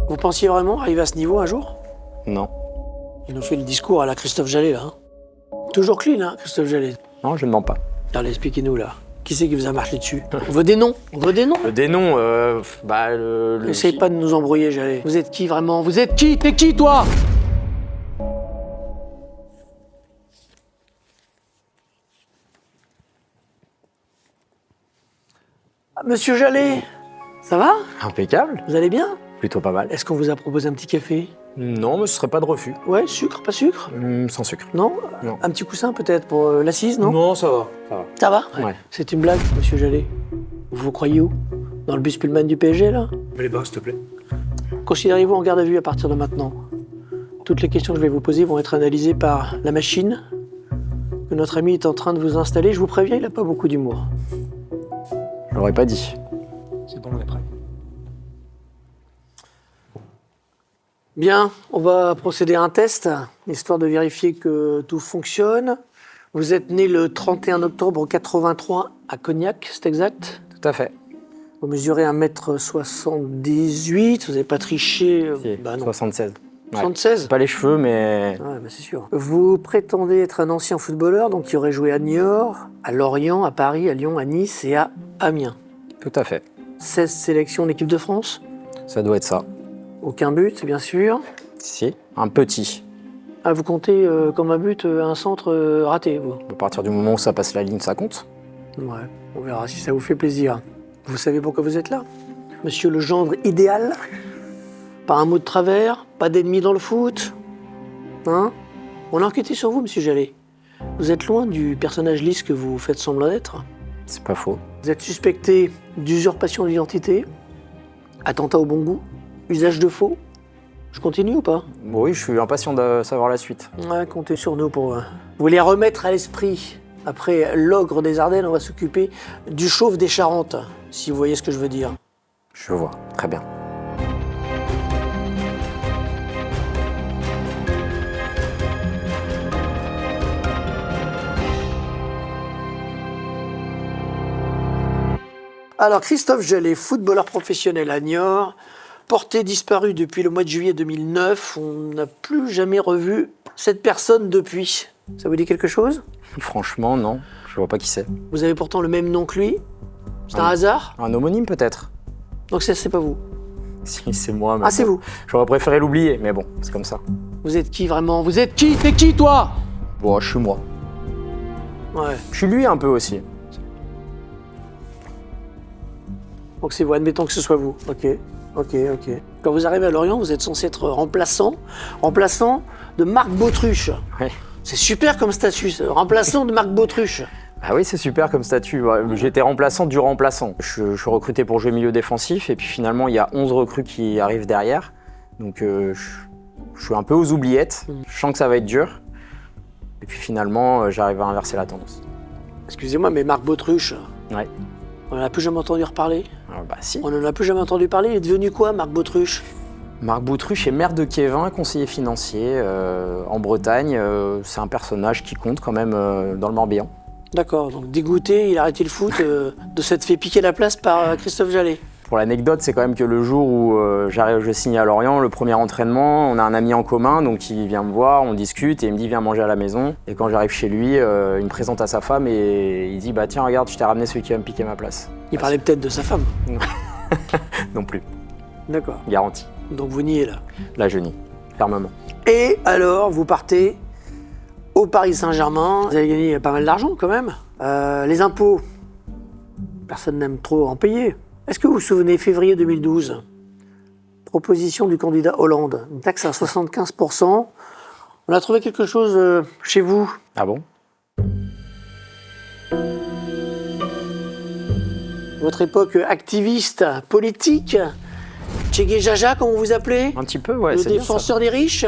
Vous pensiez vraiment arriver à ce niveau un jour? Non. Il nous fait le discours à la Christophe Jallet, là. Hein. Toujours clean, hein, Christophe Jallet. Non, je ne mens pas. Allez, expliquez-nous, là. Qui c'est qui vous a marché dessus? On veut des noms, on veut des noms. Des noms, Essayez pas de nous embrouiller, Jallet. Vous êtes qui, vraiment? Vous êtes qui? T'es qui, toi? Ah, Monsieur Jallet, ça va? Impeccable. Vous allez bien? Plutôt pas mal. Est-ce qu'on vous a proposé un petit café? Non, mais ce serait pas de refus. Ouais, sucre, pas sucre? Sans sucre. Non? Non. Un petit coussin peut-être pour l'assise, non? Non, ça va. Ça va. Ça va? Ouais. C'est une blague, monsieur Jallet. Vous vous croyez où? Dans le bus Pullman du PSG, là? Mets les bas, s'il te plaît. Considérez-vous en garde à vue à partir de maintenant. Toutes les questions que je vais vous poser vont être analysées par la machine que notre ami est en train de vous installer. Je vous préviens, il n'a pas beaucoup d'humour. Je l'aurais pas dit. C'est bon, on est prêt. Bien, on va procéder à un test, histoire de vérifier que tout fonctionne. Vous êtes né le 31 octobre 83 à Cognac, c'est exact? Tout à fait. Vous mesurez 1m78, vous n'avez pas triché? Si, Bah non. 76. Ouais. 76? Pas les cheveux, mais... Ouais, bah c'est sûr. Vous prétendez être un ancien footballeur, donc qui aurait joué à Niort, à Lorient, à Paris, à Lyon, à Nice et à Amiens. Tout à fait. 16 sélections de l'équipe de France, Ça doit être ça. aucun but, bien sûr. Si, un petit. Ah, vous comptez comme un but un centre raté, vous? À partir du moment où ça passe la ligne, ça compte. Ouais, on verra si ça vous fait plaisir. Vous savez pourquoi vous êtes là? Monsieur le gendre idéal? Pas un mot de travers? Pas d'ennemis dans le foot? Hein? On a enquêté sur vous, monsieur Jallet. Vous êtes loin du personnage lisse que vous faites semblant d'être. C'est pas faux. Vous êtes suspecté d'usurpation d'identité, attentat au bon goût, usage de faux. Je continue ou pas? Bon, oui, je suis impatient de savoir la suite. Ouais, comptez sur nous pour vous les remettre à l'esprit. Après l'ogre des Ardennes, on va s'occuper du chauve des Charentes, si vous voyez ce que je veux dire. Je vois. Très bien. Alors, Christophe Jallet, footballeur professionnel à Niort, porté disparu depuis le mois de juillet 2009. On n'a plus jamais revu cette personne depuis. Ça vous dit quelque chose? Franchement, non. Je vois pas qui c'est. Vous avez pourtant le même nom que lui. C'est un hasard? Un homonyme, peut-être. Donc c'est pas vous. Si, c'est moi. Mais Ah, c'est bon. vous. J'aurais préféré l'oublier, mais bon, c'est comme ça. Vous êtes qui vraiment? Vous êtes qui? T'es qui, toi? Bon, je suis moi. Ouais. Je suis lui un peu aussi. Donc c'est vous, admettons que ce soit vous. Ok. Quand vous arrivez à Lorient, vous êtes censé être remplaçant de Marc Bautruche. Ouais. C'est super comme statut, remplaçant de Marc Bautruche. Ah oui, c'est super comme statut. Ouais, j'étais remplaçant du remplaçant. Je suis recruté pour jouer milieu défensif et puis finalement, il y a 11 recrues qui arrivent derrière. Donc je suis un peu aux oubliettes. Je sens que ça va être dur. Et puis finalement, j'arrive à inverser la tendance. Excusez-moi, mais Marc Bautruche, Ouais. on n'en a plus jamais entendu reparler? Bah si. On n'en a plus jamais entendu parler. Il est devenu quoi, Marc Bautruche? Marc Bautruche est maire de Kévin, conseiller financier en Bretagne. C'est un personnage qui compte quand même dans le Morbihan. D'accord, donc dégoûté, il a arrêté le foot de s'être fait piquer la place par Christophe Jallet. Pour l'anecdote, c'est quand même que le jour où je signe à Lorient, le premier entraînement, on a un ami en commun, donc il vient me voir, on discute et il me dit viens manger à la maison. Et quand j'arrive chez lui, il me présente à sa femme et il dit bah tiens regarde, je t'ai ramené celui qui va me piquer ma place. Il parlait peut-être de sa femme. Non plus, D'accord, garanti. donc vous niez là. Là je nie, fermement. Et alors, vous partez au Paris Saint-Germain. Vous avez gagné pas mal d'argent quand même. Les impôts, personne n'aime trop en payer. Est-ce que vous vous souvenez, février 2012, proposition du candidat Hollande, une taxe à 75%. On a trouvé quelque chose chez vous. Ah bon? Votre époque activiste, politique, Tchégué Jaja, comme on vous appelez? Un petit peu, ouais, Le c'est bien ça. défenseur des riches?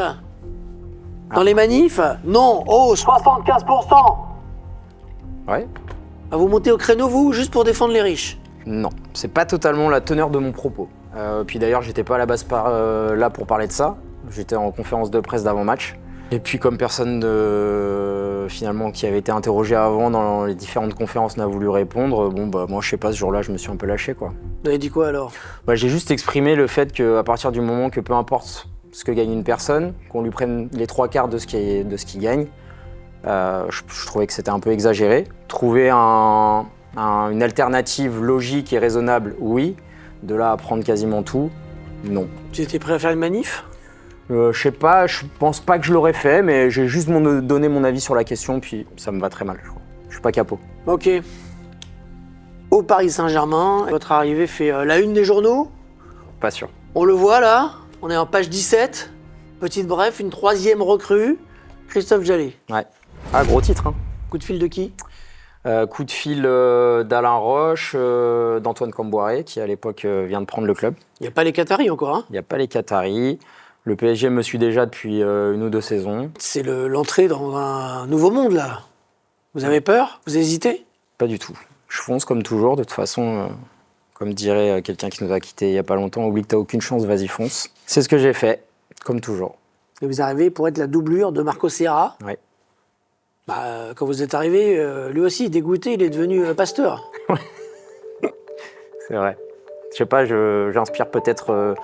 Dans les manifs? Non, oh, 75%. Ouais? Ah, vous montez au créneau, vous, juste pour défendre les riches? Non, c'est pas totalement la teneur de mon propos. Puis d'ailleurs, j'étais pas à la base là pour parler de ça. J'étais en conférence de presse d'avant-match. Et puis comme personne finalement qui avait été interrogé avant dans les différentes conférences n'a voulu répondre, bon bah moi je sais pas, ce jour-là je me suis un peu lâché quoi. Vous avez dit quoi alors? Bah, j'ai juste exprimé le fait qu'à partir du moment que peu importe ce que gagne une personne, qu'on lui prenne les 3/4 de ce qu'il gagne, je trouvais que c'était un peu exagéré. Trouver une alternative logique et raisonnable, oui. De là à prendre quasiment tout, non. Tu étais prêt à faire une manif? Je sais pas, je pense pas que je l'aurais fait, mais j'ai juste donné mon avis sur la question, puis ça me va très mal, je crois. Je suis pas capot. Ok. Au Paris Saint-Germain, votre arrivée fait la une des journaux. Pas sûr. On le voit là, on est en page 17. Petite bref, une 3e recrue, Christophe Jallet. Ouais. Ah, gros titre, hein. Coup de fil de qui? Coup de fil d'Alain Roche, d'Antoine Camboiré, qui à l'époque vient de prendre le club. Il n'y a pas les Qataris encore, hein? Il n'y a pas les Qataris. Le PSG me suit déjà depuis 1 ou 2 saisons. C'est l'entrée dans un nouveau monde là. Vous avez peur? Vous hésitez? Pas du tout. Je fonce comme toujours. De toute façon, comme dirait quelqu'un qui nous a quittés il n'y a pas longtemps, oublie que t'as aucune chance, vas-y fonce. C'est ce que j'ai fait, comme toujours. Et vous arrivez pour être la doublure de Marco Serra. Ouais. Bah, quand vous êtes arrivé, lui aussi, dégoûté, il est devenu pasteur. C'est vrai. Je sais pas, j'inspire peut-être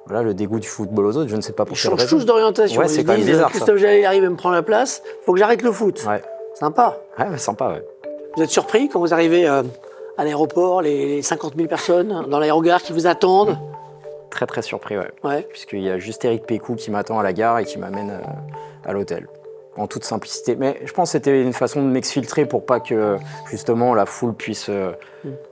voilà, le dégoût du football aux autres, je ne sais pas pour Ils quelle changent raison. tous d'orientation. Ouais, c'est Ils quand même disent, bizarre, Christophe Jallet il arrive et me prend la place, faut que j'arrête le foot. Ouais. Sympa. Ouais, sympa, ouais. Vous êtes surpris quand vous arrivez à l'aéroport, les 50 000 personnes dans l'aérogare qui vous attendent? Très très surpris, ouais. Ouais. Puisqu'il y a juste Eric Pécou qui m'attend à la gare et qui m'amène à l'hôtel. En toute simplicité. Mais je pense que c'était une façon de m'exfiltrer pour pas que justement la foule puisse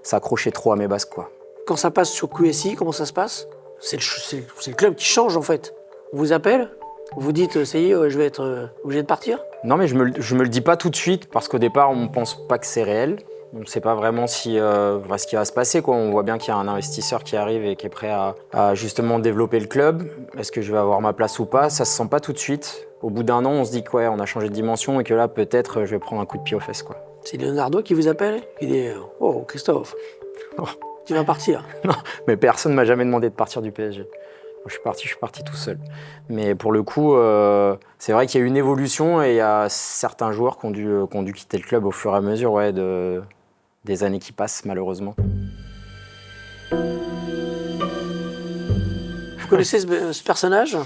s'accrocher trop à mes basques, quoi. Quand ça passe sur QSI, comment ça se passe? C'est le club qui change en fait. On vous appelle, vous dites ça y est, je vais être obligé de partir. Non, mais je me le dis pas tout de suite parce qu'au départ on pense pas que c'est réel. On ne sait pas vraiment ce qui va se passer, quoi. On voit bien qu'il y a un investisseur qui arrive et qui est prêt à justement développer le club. Est-ce que je vais avoir ma place ou pas? Ça se sent pas tout de suite. Au bout d'un an, on se dit qu'on a changé de dimension et que là, peut-être, je vais prendre un coup de pied aux fesses, quoi. C'est Leonardo qui vous appelle? Il dit oh Christophe, Oh. tu vas partir. Non, mais personne m'a jamais demandé de partir du PSG. Moi, je suis parti tout seul. Mais pour le coup, c'est vrai qu'il y a eu une évolution et il y a certains joueurs qui ont dû quitter le club au fur et à mesure, ouais, des années qui passent, malheureusement. Vous connaissez ce personnage?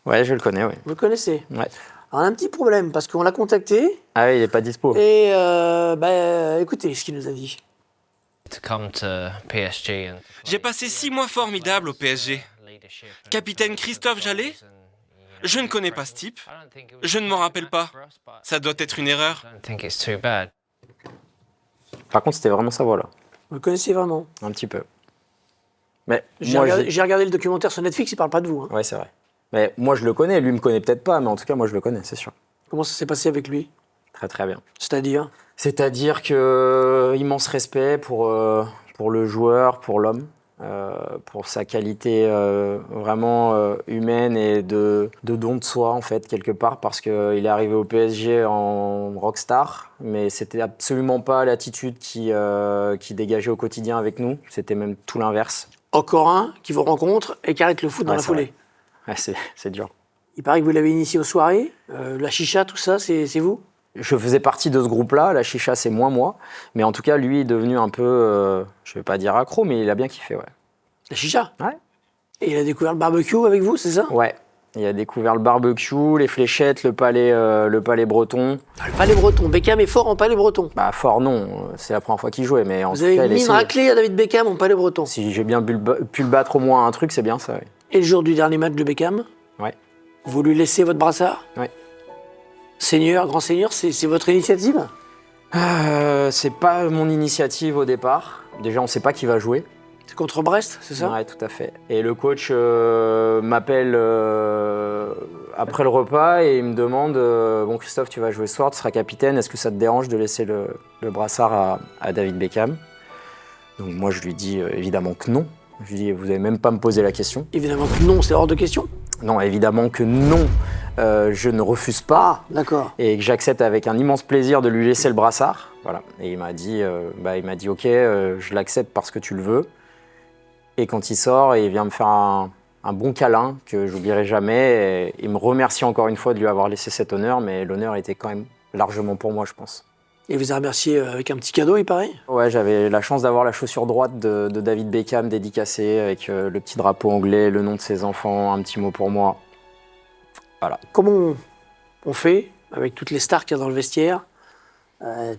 Ouais, je le connais, oui. Vous le connaissez? Ouais. Alors, on a un petit problème parce qu'on l'a contacté Ah oui, il n'est pas dispo. et écoutez ce qu'il nous a dit. J'ai passé 6 mois formidables au PSG. Capitaine Christophe Jallet? Je ne connais pas ce type. Je ne m'en rappelle pas. Ça doit être une erreur. Par contre, c'était vraiment sa voix, là. Vous le connaissez vraiment? Un petit peu. Mais J'ai regardé le documentaire sur Netflix, il parle pas de vous. Hein. Ouais, c'est vrai. Mais moi, je le connais. Lui me connaît peut-être pas, mais en tout cas, moi, je le connais, c'est sûr. Comment ça s'est passé avec lui? Très, très bien. C'est-à-dire? C'est-à-dire que immense respect pour le joueur, pour l'homme, pour sa qualité vraiment humaine et de don de soi, en fait, quelque part, parce qu'il est arrivé au PSG en rockstar, mais c'était absolument pas l'attitude qui dégageait au quotidien avec nous. C'était même tout l'inverse. Encore un qui vous rencontre et qui arrête le foot dans Ouais, la c'est foulée. Ouais, c'est dur. Il paraît que vous l'avez initié aux soirées, la chicha, tout ça, c'est vous? Je faisais partie de ce groupe-là, la chicha c'est moins moi, mais en tout cas lui est devenu un peu, je vais pas dire accro, mais il a bien kiffé, ouais. La chicha? Ouais. Et il a découvert le barbecue avec vous, c'est ça? Ouais, il a découvert le barbecue, les fléchettes, le palais breton. Ah, le palais breton, Beckham est fort en palais breton. Bah fort non, c'est la première fois qu'il jouait, mais en Vous tout avez cas il mis une essaie. raclée à David Beckham en palais breton. Si j'ai bien pu le battre au moins un truc, c'est bien ça, ouais. Et le jour du dernier match de Beckham, Ouais. vous lui laissez votre brassard? Ouais. Seigneur, grand seigneur, c'est votre initiative? C'est pas mon initiative au départ. Déjà on sait pas qui va jouer. C'est contre Brest, c'est ça? Ouais, tout à fait. Et le coach m'appelle après le repas et il me demande bon Christophe, tu vas jouer ce soir, tu seras capitaine, est-ce que ça te dérange de laisser le brassard à David Beckham? Donc moi je lui dis évidemment que non. Je lui dis vous n'allez même pas me poser la question. Évidemment que non, c'est hors de question. Non, évidemment que non, je ne refuse pas. Ah, d'accord. Et que j'accepte avec un immense plaisir de lui laisser le brassard. Voilà. Et il m'a dit ok, je l'accepte parce que tu le veux. Et quand il sort, il vient me faire un bon câlin que j'oublierai jamais. Et il me remercie encore une fois de lui avoir laissé cet honneur, mais l'honneur était quand même largement pour moi, je pense. Il vous a remercié avec un petit cadeau, il paraît. Ouais, j'avais la chance d'avoir la chaussure droite de David Beckham dédicacée avec le petit drapeau anglais, le nom de ses enfants, un petit mot pour moi. Voilà. Comment on fait avec toutes les stars qu'il y a dans le vestiaire,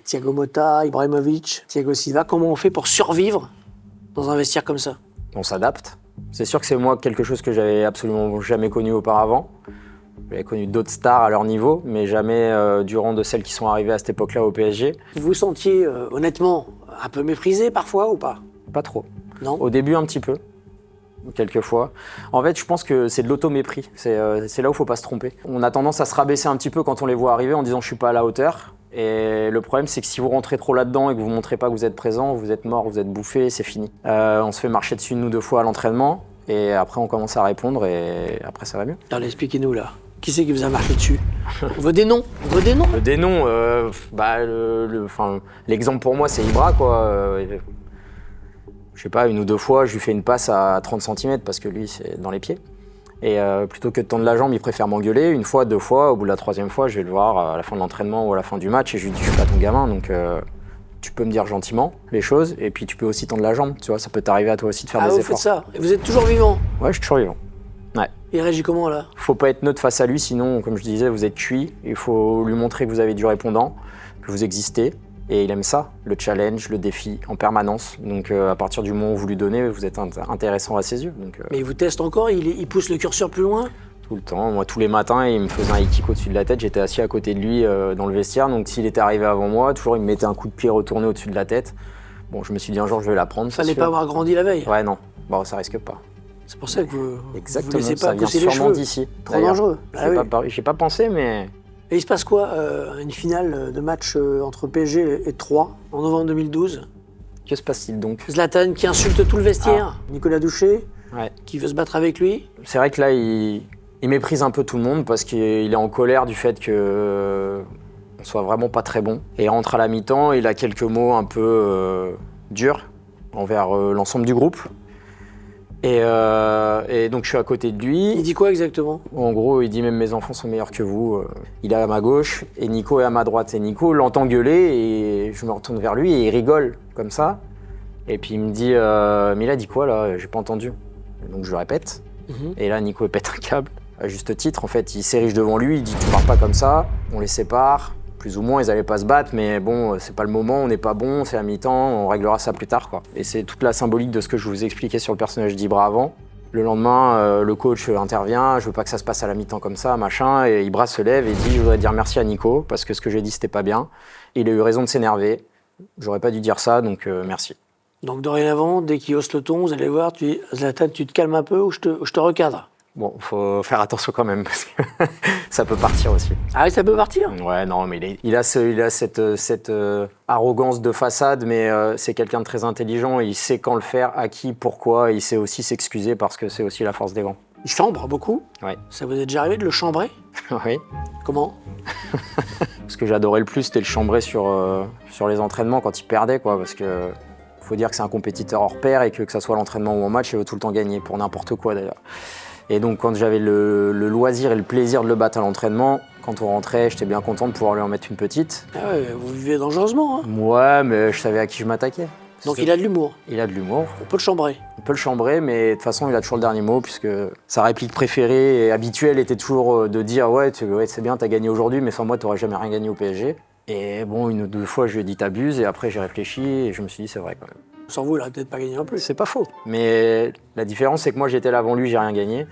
Thiago Motta, Ibrahimovic, Thiago Silva, comment on fait pour survivre dans un vestiaire comme ça? On s'adapte. C'est sûr que c'est moi quelque chose que j'avais absolument jamais connu auparavant. J'avais connu d'autres stars à leur niveau, mais jamais du rang de celles qui sont arrivées à cette époque-là au PSG. Vous vous sentiez honnêtement un peu méprisé parfois ou pas? Pas trop. Non. Au début, un petit peu. Quelquefois. En fait, je pense que c'est de l'auto-mépris. C'est là où il ne faut pas se tromper. On a tendance à se rabaisser un petit peu quand on les voit arriver en disant « je suis pas à la hauteur ». Et le problème, c'est que si vous rentrez trop là-dedans et que vous ne montrez pas que vous êtes présent, vous êtes mort, vous êtes bouffé, c'est fini. On se fait marcher dessus 1 ou 2 fois à l'entraînement et après on commence à répondre et après ça va mieux. Allez, expliquez-nous là. Qui c'est qui vous a marqué dessus? On veut des noms. On veut des noms. Le dénom, l'exemple pour moi, c'est Ibra, quoi. Je sais pas, 1 ou 2 fois, je lui fais une passe à 30 cm parce que lui, c'est dans les pieds. Et plutôt que de tendre la jambe, il préfère m'engueuler 1 fois, 2 fois. Au bout de la 3e fois, je vais le voir à la fin de l'entraînement ou à la fin du match et je lui dis « je suis pas ton gamin, donc tu peux me dire gentiment les choses et puis tu peux aussi tendre la jambe, tu vois, ça peut t'arriver à toi aussi de faire des vous efforts. faites ça. Et vous êtes toujours vivant. Ouais, je suis toujours vivant. Ouais. Il réagit comment là? Faut pas être neutre face à lui, sinon, comme je disais, vous êtes cuit. Il faut lui montrer que vous avez du répondant, que vous existez. Et il aime ça, le challenge, le défi, en permanence. Donc à partir du moment où vous lui donnez, vous êtes intéressant à ses yeux. Donc, Mais il vous teste encore? Il pousse le curseur plus loin? tout le temps. Moi, tous les matins, il me faisait un high kick au-dessus de la tête. J'étais assis à côté de lui dans le vestiaire. Donc s'il était arrivé avant moi, toujours il me mettait un coup de pied retourné au-dessus de la tête. Bon, je me suis dit un jour, je vais la prendre. Fallait pas avoir grandi la veille. Ouais, non. Bon, ça risque pas. C'est pour ça que vous Exactement, laissez ça pas vient pousser les sûrement cheveux. d'ici. Trop d'ailleurs. dangereux. Ah oui. J'ai pas pensé, mais... Et il se passe quoi une finale de match entre PSG et 3 en novembre 2012? Que se passe-t-il donc? Zlatan qui insulte tout le vestiaire. Nicolas Douchet Ouais. qui veut se battre avec lui. C'est vrai que là, il méprise un peu tout le monde parce qu'il est en colère du fait qu'on soit vraiment pas très bon. Et il rentre à la mi-temps, il a quelques mots un peu durs envers l'ensemble du groupe. Et donc je suis à côté de lui. Il dit quoi exactement? En gros, il dit même mes enfants sont meilleurs que vous. Il est à ma gauche et Nico est à ma droite. Et Nico l'entend gueuler et je me retourne vers lui et il rigole comme ça. Et puis il me dit mais il a dit quoi là? J'ai pas entendu. Donc je le répète. Et là Nico pète un câble. À juste titre, en fait, il s'érige devant lui, il dit tu parles pas comme ça, on les sépare. Plus ou moins, ils allaient pas se battre, mais bon, c'est pas le moment, on n'est pas bon, c'est à mi-temps, on réglera ça plus tard, quoi. Et c'est toute la symbolique de ce que je vous expliquais sur le personnage d'Ibra avant. Le lendemain, le coach intervient, je veux pas que ça se passe à la mi-temps comme ça, machin, et Ibra se lève et dit je voudrais dire merci à Nico, parce que ce que j'ai dit c'était pas bien. Il a eu raison de s'énerver, j'aurais pas dû dire ça, donc merci. Donc dorénavant, dès qu'il hausse le ton, vous allez voir, tu dis Zlatan, tu te calmes un peu ou je te recadre? Bon, faut faire attention quand même, parce que ça peut partir aussi. Ah oui, ça peut partir? Ouais, non, mais il a cette arrogance de façade, mais c'est quelqu'un de très intelligent, il sait quand le faire, à qui, pourquoi, et il sait aussi s'excuser parce que c'est aussi la force des grands. Il chambre beaucoup? Ouais. Ça vous est déjà arrivé de le chambrer? Oui. Comment? Ce que j'adorais le plus, c'était le chambrer sur les entraînements quand il perdait, quoi, parce que faut dire que c'est un compétiteur hors pair et que ça soit l'entraînement ou en match, il veut tout le temps gagner, pour n'importe quoi d'ailleurs. Et donc quand j'avais le loisir et le plaisir de le battre à l'entraînement, quand on rentrait, j'étais bien content de pouvoir lui en mettre une petite. Ah ouais, vous vivez dangereusement, hein? Ouais, mais je savais à qui je m'attaquais. Donc il a de l'humour. Il a de l'humour. On peut le chambrer. On peut le chambrer, mais de toute façon, il a toujours le dernier mot, puisque sa réplique préférée et habituelle était toujours de dire « Ouais, c'est bien, t'as gagné aujourd'hui, mais sans moi, t'aurais jamais rien gagné au PSG. » Et bon, 1 ou 2 fois, je lui ai dit « T'abuses », et après, j'ai réfléchi, et je me suis dit « C'est vrai quand même. » Sans vous, il aurait peut-être pas gagné non plus. C'est pas faux. Mais la différence, c'est que moi, j'étais là avant lui, j'ai rien gagné.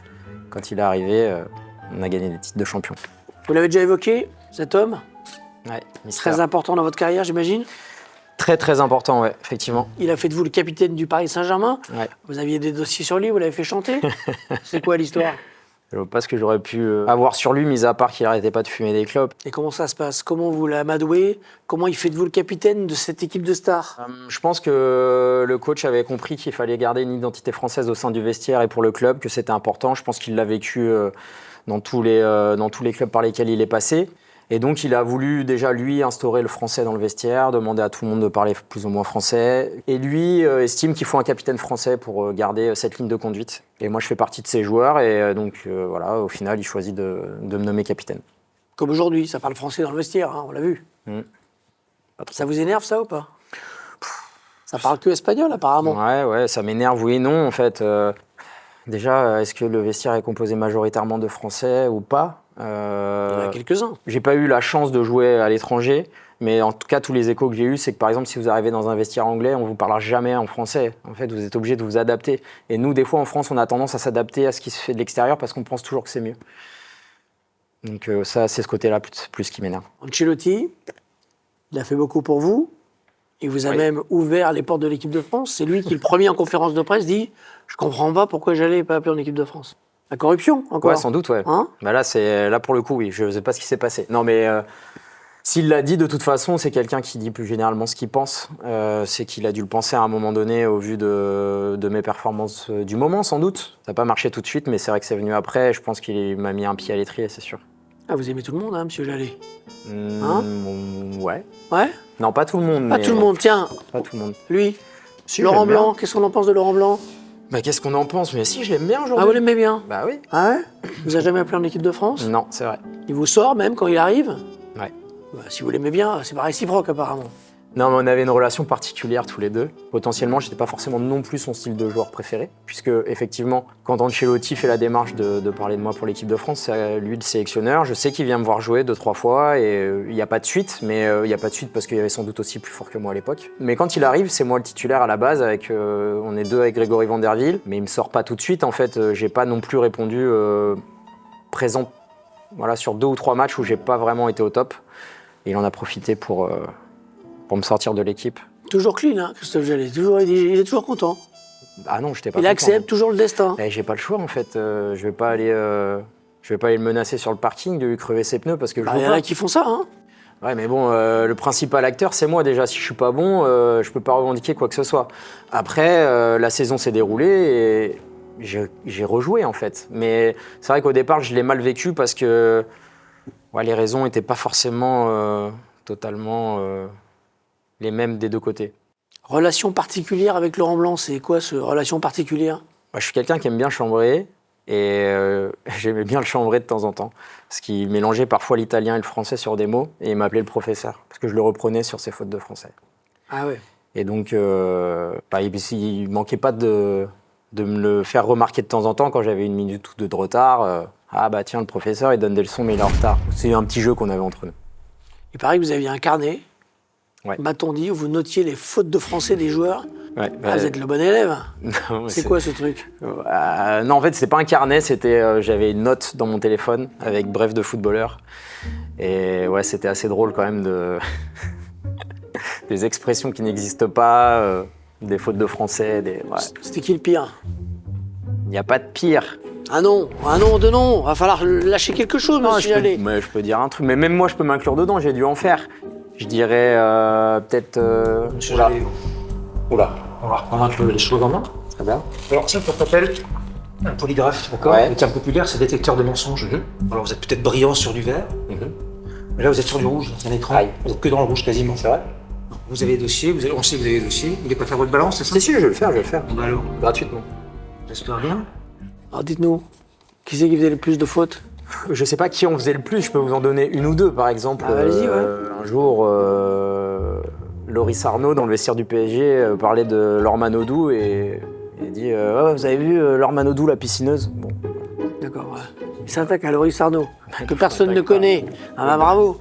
Quand il est arrivé, on a gagné des titres de champion. Vous l'avez déjà évoqué, cet homme? Ouais, Très important dans votre carrière, j'imagine? Très, très important, ouais, effectivement. Il a fait de vous le capitaine du Paris Saint-Germain. Ouais. Vous aviez des dossiers sur lui, vous l'avez fait chanter. C'est quoi l'histoire? Je vois pas ce que j'aurais pu avoir sur lui, mis à part qu'il arrêtait pas de fumer des clopes. Et comment ça se passe? Comment vous l'amadouez? Comment il fait de vous le capitaine de cette équipe de stars? Je pense que le coach avait compris qu'il fallait garder une identité française au sein du vestiaire et pour le club, que c'était important. Je pense qu'il l'a vécu dans tous les clubs par lesquels il est passé. Et donc, il a voulu déjà, lui, instaurer le français dans le vestiaire, demander à tout le monde de parler plus ou moins français. Et lui estime qu'il faut un capitaine français pour garder cette ligne de conduite. Et moi, je fais partie de ces joueurs. Et donc, voilà, au final, il choisit de me nommer capitaine. Comme aujourd'hui, ça parle français dans le vestiaire, hein, on l'a vu. Pas trop. Ça vous énerve, ça, ou pas? Ça parle que espagnol, apparemment. Ouais, ça m'énerve, oui et non, en fait. Déjà, est-ce que le vestiaire est composé majoritairement de Français ou pas? Il y en a quelques-uns. J'ai pas eu la chance de jouer à l'étranger, mais en tout cas, tous les échos que j'ai eus, c'est que par exemple, si vous arrivez dans un vestiaire anglais, on vous parlera jamais en français. En fait, vous êtes obligé de vous adapter. Et nous, des fois, en France, on a tendance à s'adapter à ce qui se fait de l'extérieur parce qu'on pense toujours que c'est mieux. Donc ça, c'est ce côté-là plus qui m'énerve. Ancelotti, il a fait beaucoup pour vous. Il vous a Oui. même ouvert les portes de l'équipe de France. C'est lui qui, le premier en conférence de presse, dit « Je comprends pas pourquoi j'allais pas appeler en équipe de France. » La corruption, encore. Ouais, sans doute, ouais. Hein? Bah là, pour le coup, oui, je sais pas ce qui s'est passé. Non, mais s'il l'a dit, de toute façon, c'est quelqu'un qui dit plus généralement ce qu'il pense. C'est qu'il a dû le penser à un moment donné au vu de mes performances du moment, sans doute. Ça n'a pas marché tout de suite, mais c'est vrai que c'est venu après. Je pense qu'il m'a mis un pied à l'étrier, c'est sûr. Ah, vous aimez tout le monde, hein, monsieur Jallet? Ouais. Ouais? Non, pas tout le monde. Pas mais- tout le monde. Tiens, Pas tout le monde. lui, Si, Laurent j'aime bien. Blanc, qu'est-ce qu'on en pense de Laurent Blanc? Bah, qu'est-ce qu'on en pense? Mais si, je l'aime bien Ah, aujourd'hui. vous l'aimez bien? Bah oui. Ah ouais? Vous avez jamais appelé en équipe de France? Non, c'est vrai. Il vous sort même quand il arrive? Ouais. Bah, si vous l'aimez bien, c'est pas réciproque apparemment. Non, mais on avait une relation particulière tous les deux. Potentiellement, j'étais pas forcément non plus son style de joueur préféré, puisque effectivement, quand Ancelotti fait la démarche de parler de moi pour l'équipe de France, c'est lui le sélectionneur. Je sais qu'il vient me voir jouer 2-3 fois et il n'y a pas de suite, mais il n'y a pas de suite parce qu'il y avait sans doute aussi plus fort que moi à l'époque. Mais quand il arrive, c'est moi le titulaire à la base, on est deux avec Grégory Vanderville, mais il me sort pas tout de suite. En fait, j'ai pas non plus répondu présent, voilà, sur 2 ou 3 matchs où j'ai pas vraiment été au top. Et il en a profité pour me sortir de l'équipe. Toujours clean, hein, Christophe Jallet. Il est toujours content. Ah non, j'étais pas Il content. accepte toujours le destin. Eh, j'ai pas le choix en fait. Je vais pas aller le menacer sur le parking de lui crever ses pneus parce que je Bah, joue il y en pas. a qui font ça, hein. Ouais, mais bon, le principal acteur, c'est moi déjà. Si je suis pas bon, je peux pas revendiquer quoi que ce soit. Après, la saison s'est déroulée et j'ai rejoué en fait. Mais c'est vrai qu'au départ, je l'ai mal vécu parce que ouais, les raisons étaient pas forcément totalement les mêmes des deux côtés. Relation particulière avec Laurent Blanc, c'est quoi ce relation particulière? Moi, je suis quelqu'un qui aime bien chambrer et j'aimais bien le chambrer de temps en temps parce qu'il mélangeait parfois l'italien et le français sur des mots et il m'appelait le professeur parce que je le reprenais sur ses fautes de français. Ah ouais. Et donc, il manquait pas de me le faire remarquer de temps en temps quand j'avais 1 minute ou 2 de retard. Ah bah tiens, le professeur, il donne des leçons mais il est en retard. C'est un petit jeu qu'on avait entre nous. Il paraît que vous aviez un carnet, Ouais. m'a-t-on dit, où vous notiez les fautes de français des joueurs. Ouais, Ah, vous êtes le bon élève. non, mais C'est quoi ce truc? Non, en fait, c'était pas un carnet, c'était j'avais une note dans mon téléphone avec bref de footballeur. Et ouais, c'était assez drôle quand même de des expressions qui n'existent pas, des fautes de français, ouais. C'était qui le pire? Il n'y a pas de pire. Un nom, deux noms. Va falloir lâcher quelque chose, monsieur Jallet. Mais je peux dire un truc, mais même moi, je peux m'inclure dedans, j'ai dû en faire. Je dirais peut-être... Monsieur Oula. Jallet, Oula. on va reprendre un peu les choses en main. Très bien. Alors ça, ça s'appelle un polygraphe, d'accord? Ouais. Le terme populaire, c'est détecteur de mensonges. Alors vous êtes peut-être brillant sur du vert, mais là vous êtes sur du rouge, c'est un écran. Aïe. Vous êtes que dans le rouge quasiment. C'est vrai? Vous avez le dossier, on sait que vous avez le dossier. Vous voulez pas faire votre balance, c'est ça? Si, je vais le faire, Bon, bah alors, Gratuitement. j'espère bien. Alors dites-nous, qui c'est qui faisait le plus de fautes? Je sais pas qui en faisait le plus, je peux vous en donner 1 ou 2 par exemple. Ah, vas-y, ouais. Un jour, Loris Arnaud dans le vestiaire du PSG parlait de Laure Manodou et dit Ouais, vous avez vu Laure Manodou, la piscineuse? Bon, D'accord, ouais. Il s'attaque à Loris Arnaud, que personne ne s'attaque pas. connaît. Ah bah bravo.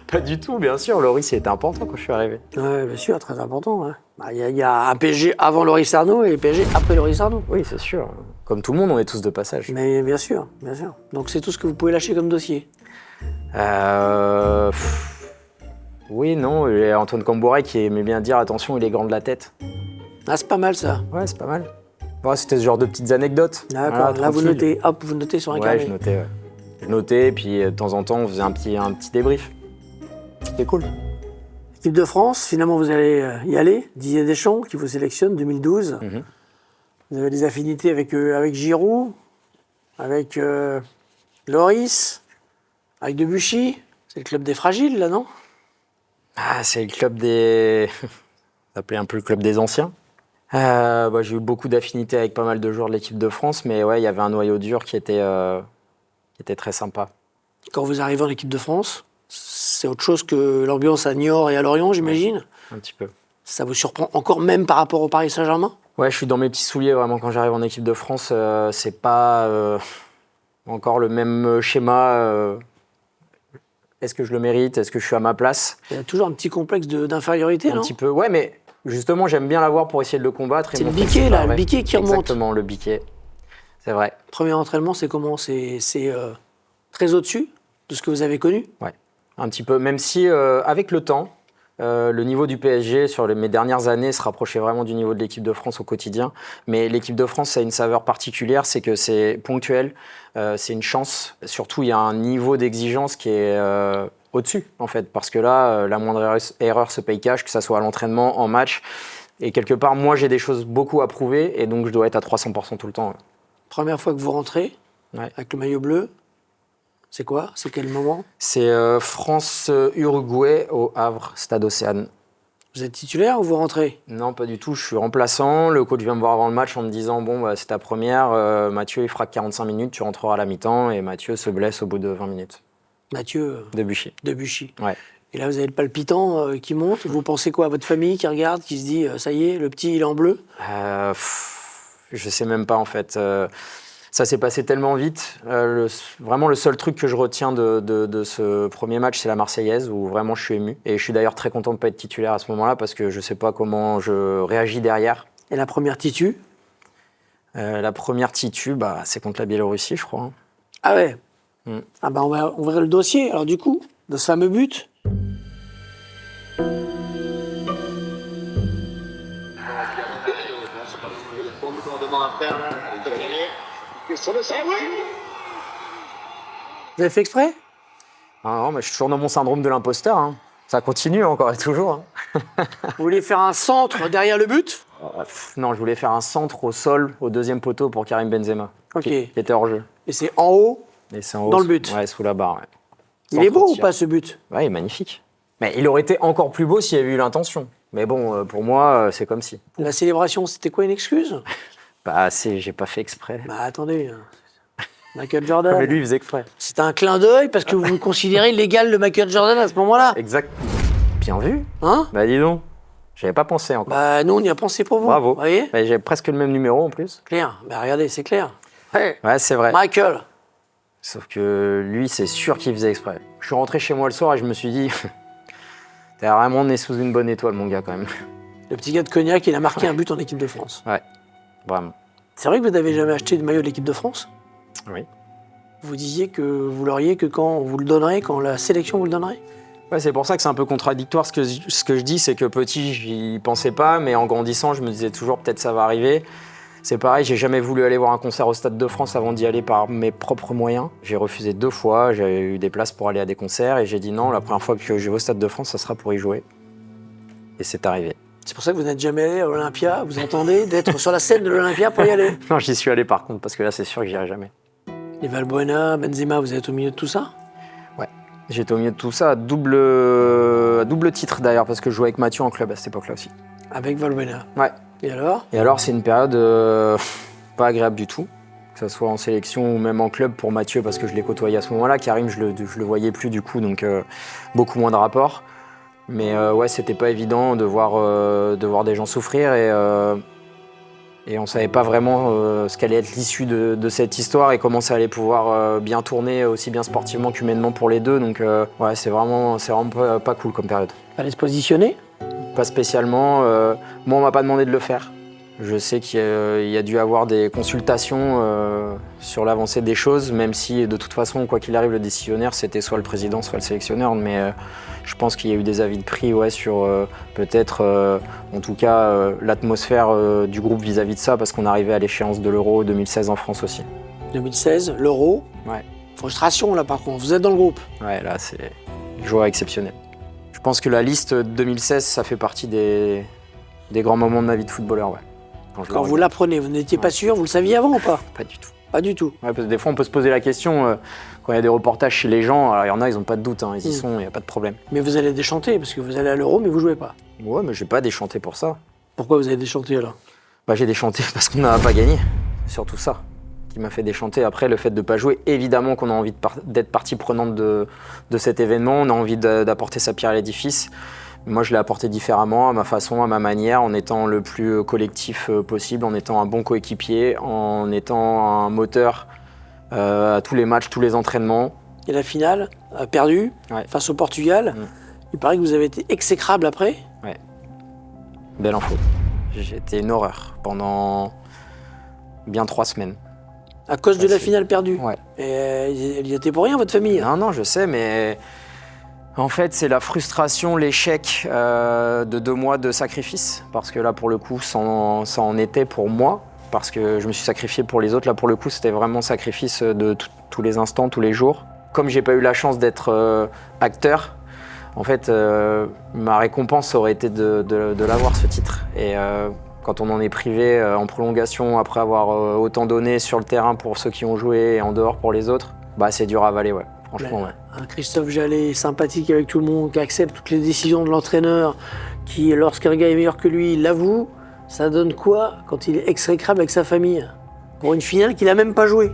pas du tout, bien sûr. Loris, c'était important quand je suis arrivé. Ouais, bien sûr, très important. Ouais. Bah, il y a un PSG avant Loris Arnaud et un PSG après Loris Arnaud. Oui, c'est sûr. Comme tout le monde, on est tous de passage. Mais bien sûr, bien sûr. Donc c'est tout ce que vous pouvez lâcher comme dossier. Oui, non, il y a Antoine Cambouret qui aimait bien dire attention, il est grand de la tête. Ah, c'est pas mal ça. Ouais, c'est pas mal. Ouais, c'était ce genre de petites anecdotes. D'accord, Voilà, là vous tranquille. notez, hop, vous notez sur un Ouais, carnet. je notais. Ouais. Je notais, puis de temps en temps, on faisait un petit débrief. C'était cool. Équipe de France, finalement vous allez y aller. Didier Deschamps qui vous sélectionne 2012. Mhm. Vous avez des affinités avec Giroud, avec Loris, avec Debuchy. C'est le club des fragiles là, non? Ah, c'est le club des... Ça s'appelait un peu le club des anciens. J'ai eu beaucoup d'affinités avec pas mal de joueurs de l'équipe de France, mais ouais, il y avait un noyau dur qui était très sympa. Quand vous arrivez en équipe de France, C'est autre chose que l'ambiance à Niort et à Lorient, j'imagine. Un petit peu. Ça vous surprend encore même par rapport au Paris Saint-Germain? Ouais, je suis dans mes petits souliers vraiment quand j'arrive en équipe de France. C'est pas encore le même schéma. Est-ce que je le mérite? Est-ce que je suis à ma place? Il y a toujours un petit complexe d'infériorité, non? Un petit peu, ouais, mais justement, j'aime bien l'avoir pour essayer de le combattre. C'est le biquet, là, le biquet qui remonte. Exactement, le biquet. C'est vrai. Premier entraînement, c'est comment? C'est très au-dessus de ce que vous avez connu? Ouais, un petit peu. Même si, avec le temps, le niveau du PSG sur mes dernières années se rapprochait vraiment du niveau de l'équipe de France au quotidien. Mais l'équipe de France, ça a une saveur particulière, c'est que c'est ponctuel, c'est une chance. Surtout, il y a un niveau d'exigence qui est au-dessus, en fait. Parce que là, la moindre erreur se paye cash, que ça soit à l'entraînement, en match. Et quelque part, moi, j'ai des choses beaucoup à prouver, et donc je dois être à 300% tout le temps. Première fois que vous rentrez, Ouais. avec le maillot bleu, c'est quoi? C'est quel moment? C'est France-Uruguay au Havre, Stade Océane. Vous êtes titulaire ou vous rentrez? Non, pas du tout. Je suis remplaçant. Le coach vient me voir avant le match en me disant bon, bah, c'est ta première. Mathieu, il fera que 45 minutes. Tu rentreras à la mi-temps. Et Mathieu se blesse au bout de 20 minutes. Mathieu Debuchy. Debuchy. Ouais. Et là, vous avez le palpitant qui monte. Vous pensez quoi à votre famille qui regarde, qui se dit ça y est, le petit, il est en bleu? Je sais même pas en fait. Ça s'est passé tellement vite. Vraiment, le seul truc que je retiens de ce premier match, c'est la Marseillaise, où vraiment je suis ému. Et je suis d'ailleurs très content de ne pas être titulaire à ce moment-là, parce que je ne sais pas comment je réagis derrière. Et la première titu? La première titu, bah, c'est contre la Biélorussie, je crois. Hein. Ah ouais. Mm. Ah bah on va ouvrir le dossier. Alors du coup, de ce fameux but, vous avez fait exprès? Ah non, mais je suis toujours dans mon syndrome de l'imposteur. Hein. Ça continue encore et toujours. Hein. Vous voulez faire un centre derrière le but? Non, je voulais faire un centre au sol, au deuxième poteau pour Karim Benzema, Ok. qui était hors jeu. Et c'est en haut. Et c'est en haut, Dans le but. Ouais, sous la barre. Ouais. Il est beau Centre ou tir. pas ce but? Ouais, il est magnifique. Mais il aurait été encore plus beau s'il y avait eu l'intention. Mais bon, pour moi, c'est comme si. La célébration, c'était quoi, une excuse? Bah, j'ai pas fait exprès. Bah attendez, Michael Jordan. Mais lui, il faisait exprès. C'était un clin d'œil parce que vous vous considérez l'égal de Michael Jordan à ce moment-là. Exact. Bien vu. Hein? Bah, dis donc. J'avais pas pensé encore. Bah nous, on y a pensé pour vous. Bravo. Vous voyez? Bah, j'ai presque le même numéro en plus. Clair. Bah regardez, c'est clair. Hey, Ouais, c'est vrai. Michael. Sauf que lui, c'est sûr qu'il faisait exprès. Je suis rentré chez moi le soir et je me suis dit, t'es vraiment né sous une bonne étoile, mon gars, quand même. Le petit gars de Cognac, il a marqué un but en équipe de France. Ouais, vraiment. C'est vrai que vous n'avez jamais acheté de maillot de l'équipe de France? Oui. Vous disiez que vous l'auriez que quand vous le donnerez, quand la sélection vous le donnerait? Ouais, c'est pour ça que c'est un peu contradictoire. Ce que je dis, c'est que petit, j'y pensais pas, mais en grandissant, je me disais toujours peut-être ça va arriver. C'est pareil, j'ai jamais voulu aller voir un concert au Stade de France avant d'y aller par mes propres moyens. J'ai refusé 2 fois, j'ai eu des places pour aller à des concerts et j'ai dit non, la première fois que je vais au Stade de France, ça sera pour y jouer. Et c'est arrivé. C'est pour ça que vous n'êtes jamais allé à l'Olympia, vous entendez, d'être sur la scène de l'Olympia pour y aller? Non, j'y suis allé par contre, parce que là, c'est sûr que j'irai jamais. Les Valbuena, Benzema, vous êtes au milieu de tout ça? Ouais, j'étais au milieu de tout ça, à double titre d'ailleurs, parce que je jouais avec Mathieu en club à cette époque-là aussi. Avec Valbuena. Ouais. Et alors? Et alors, c'est une période pas agréable du tout, que ce soit en sélection ou même en club pour Mathieu, parce que je l'ai côtoyé à ce moment-là. Karim, je le voyais plus du coup, donc beaucoup moins de rapports. Mais ouais, c'était pas évident de voir des gens souffrir et on savait pas vraiment ce qu'allait être l'issue de cette histoire et comment ça allait pouvoir bien tourner, aussi bien sportivement qu'humainement pour les deux. Donc ouais, c'est vraiment pas cool comme période. Fallait se positionner? Pas spécialement. Moi, on m'a pas demandé de le faire. Je sais qu'il y a dû avoir des consultations sur l'avancée des choses, même si de toute façon, quoi qu'il arrive, le décisionnaire, c'était soit le président, soit le sélectionneur. Mais je pense qu'il y a eu des avis de pris sur peut-être, en tout cas, l'atmosphère du groupe vis-à-vis de ça, parce qu'on arrivait à l'échéance de l'Euro 2016 en France aussi. 2016, l'Euro. Ouais. Frustration là par contre, vous êtes dans le groupe. Ouais, là, c'est une joie exceptionnelle. Je pense que la liste 2016, ça fait partie des grands moments de ma vie de footballeur, ouais. Quand vous l'apprenez, vous n'étiez pas sûr, vous le saviez avant ou pas? Pas du tout. Pas du tout. Ouais, parce que des fois, on peut se poser la question, quand il y a des reportages chez les gens, alors il y en a, ils n'ont pas de doute, hein, ils y sont, il n'y a pas de problème. Mais vous allez déchanter, parce que vous allez à l'Euro, mais vous jouez pas. Ouais, mais j'ai pas déchanté pour ça. Pourquoi vous allez déchanter alors? Bah, j'ai déchanté parce qu'on n'a pas gagné. C'est surtout ça qui m'a fait déchanter. Après, le fait de ne pas jouer, évidemment qu'on a envie d'être partie prenante de cet événement, on a envie d'apporter sa pierre à l'édifice. Moi, je l'ai apporté différemment, à ma façon, à ma manière, en étant le plus collectif possible, en étant un bon coéquipier, en étant un moteur à tous les matchs, tous les entraînements. Et la finale, perdue, face au Portugal. Il paraît que vous avez été exécrable après. Ouais. Belle info. J'étais une horreur pendant bien 3 semaines. À cause de la finale perdue. Ouais. Et il y était pour rien, votre famille. Non, je sais, mais en fait, c'est la frustration, l'échec de 2 mois de sacrifice. Parce que là, pour le coup, ça en était pour moi. Parce que je me suis sacrifié pour les autres. Là, pour le coup, c'était vraiment sacrifice de tous les instants, tous les jours. Comme j'ai pas eu la chance d'être acteur, en fait, ma récompense aurait été de l'avoir, ce titre. Et quand on en est privé en prolongation, après avoir autant donné sur le terrain pour ceux qui ont joué et en dehors pour les autres, bah c'est dur à avaler, ouais. Franchement, ouais. Un Christophe Jallet, sympathique avec tout le monde, qui accepte toutes les décisions de l'entraîneur, qui, lorsqu'un gars est meilleur que lui, il l'avoue, ça donne quoi quand il est exécrable avec sa famille? Pour une finale qu'il a même pas jouée.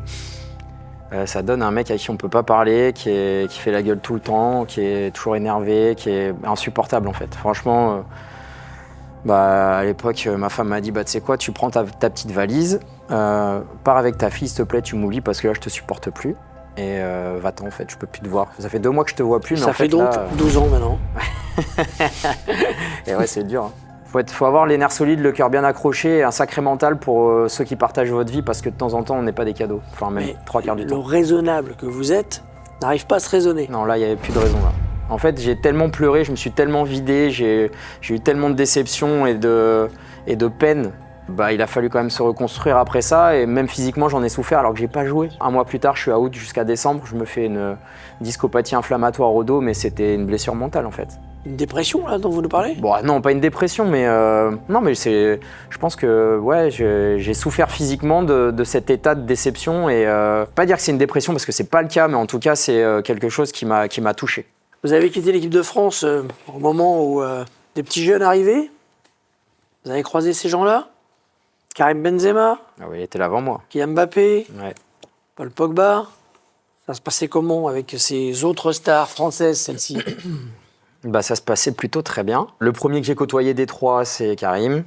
Ça donne un mec à qui on peut pas parler, qui fait la gueule tout le temps, qui est toujours énervé, qui est insupportable en fait. Franchement, à l'époque, ma femme m'a dit tu sais quoi, tu prends ta petite valise, pars avec ta fille, s'il te plaît, tu m'oublies parce que là je te supporte plus. Et va-t'en en fait, je peux plus te voir. Ça fait 2 mois que je te vois plus, mais ça en fait fait donc là, 12 ans maintenant. Et ouais, c'est dur. Faut avoir les nerfs solides, le cœur bien accroché et un sacré mental pour ceux qui partagent votre vie parce que de temps en temps, on n'est pas des cadeaux. Enfin, même 3/4 du temps. Le raisonnable que vous êtes n'arrive pas à se raisonner. Non, là, il n'y avait plus de raison. Là. En fait, j'ai tellement pleuré, je me suis tellement vidé, j'ai eu tellement de déception et de peine. Il a fallu quand même se reconstruire après ça et même physiquement, j'en ai souffert alors que j'ai pas joué. 1 mois plus tard, je suis out jusqu'à décembre, je me fais une discopathie inflammatoire au dos, mais c'était une blessure mentale en fait. Une dépression, là, dont vous nous parlez? Bon, non, pas une dépression, mais non, mais je pense que ouais, j'ai souffert physiquement de cet état de déception et pas dire que c'est une dépression parce que c'est pas le cas, mais en tout cas, c'est quelque chose qui m'a touché. Vous avez quitté l'équipe de France au moment où des petits jeunes arrivaient. Vous avez croisé ces gens-là? Karim Benzema, Ah oui, il était là avant moi. Kylian Mbappé, Ouais. Paul Pogba. Ça se passait comment avec ces autres stars françaises, celles-ci? Ça se passait plutôt très bien. Le premier que j'ai côtoyé des 3, c'est Karim.